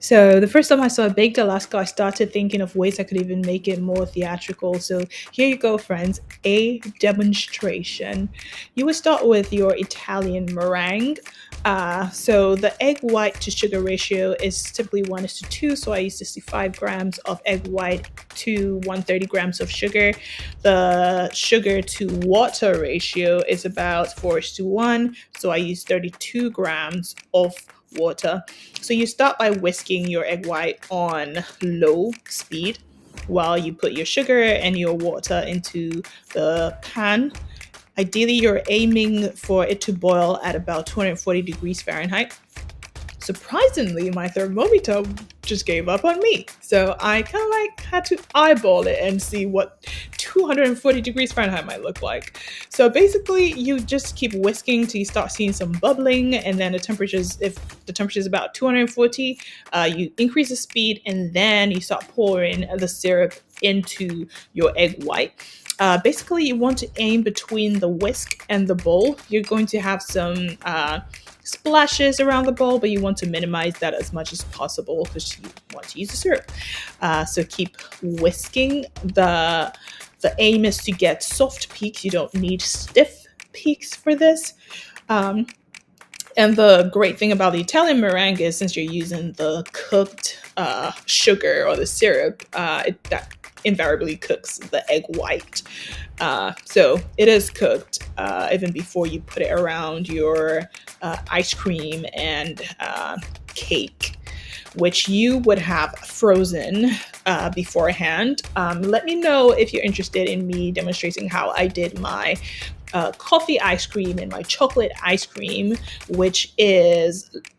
So the first time I saw baked Alaska, I started thinking of ways I could even make it more theatrical. So here you go, friends, a demonstration. You would start with your Italian meringue. So the egg white to sugar ratio is typically 1:2. So I use 65 grams of egg white to 130 grams of sugar. The sugar to water ratio is about 4:1. So I use 32 grams of water. So you start by whisking your egg white on low speed while you put your sugar and your water into the pan. Ideally, you're aiming for it to boil at about 240 degrees Fahrenheit. Surprisingly, my thermometer just gave up on me. So I kind of like had to eyeball it and see what 240 degrees Fahrenheit might look like. So basically, you just keep whisking till you start seeing some bubbling, and then if the temperature is about 240, you increase the speed, and then you start pouring the syrup into your egg white. Basically, you want to aim between the whisk and the bowl. You're going to have some splashes around the bowl, but you want to minimize that as much as possible because you want to use the syrup. So keep whisking. The aim is to get soft peaks. You don't need stiff peaks for this. And the great thing about the Italian meringue is since you're using the cooked sugar or the syrup, that invariably cooks the egg white. So it is cooked even before you put it around your ice cream and cake, which you would have frozen beforehand. Let me know if you're interested in me demonstrating how I did my coffee ice cream and my chocolate ice cream, which are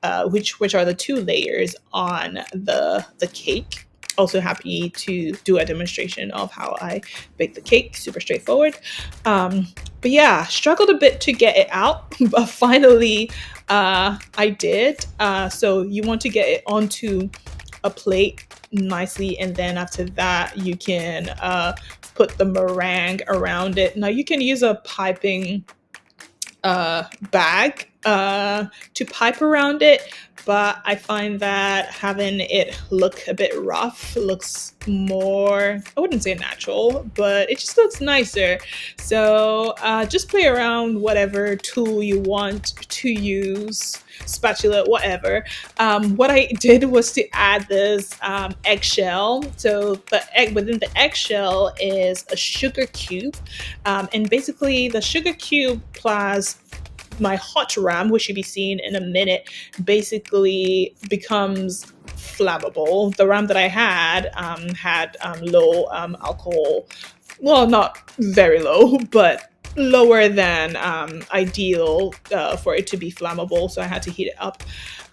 the two layers on the cake. Also happy to do a demonstration of how I bake the cake. Super straightforward. But yeah, struggled a bit to get it out, but finally I did. So you want to get it onto a plate nicely, and then after that you can put the meringue around it. Now you can use a piping bag to pipe around it, but I find that having it look a bit rough looks more, I wouldn't say natural, but it just looks nicer. So just play around whatever tool you want to use, spatula, whatever. What I did was to add this eggshell. So the egg within the eggshell is a sugar cube, and basically the sugar cube plus my hot ram, which you'll be seeing in a minute, basically becomes flammable. The ram that I had low alcohol, well, not very low, but lower than ideal for it to be flammable, so I had to heat it up.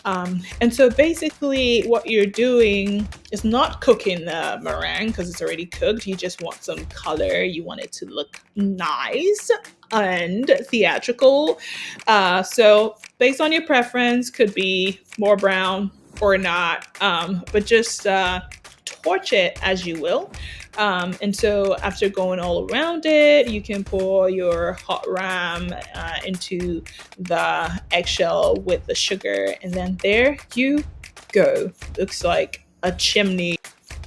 And so basically what you're doing is not cooking the meringue because it's already cooked. You just want some color. You want it to look nice and theatrical. So based on your preference, could be more brown or not, but just torch it as you will. And so after going all around it, you can pour your hot ram into the eggshell with the sugar, and then there you go. Looks like a chimney,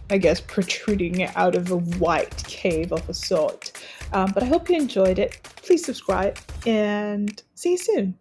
I guess, protruding out of a white cave of a sort. But I hope you enjoyed it. Please subscribe and see you soon.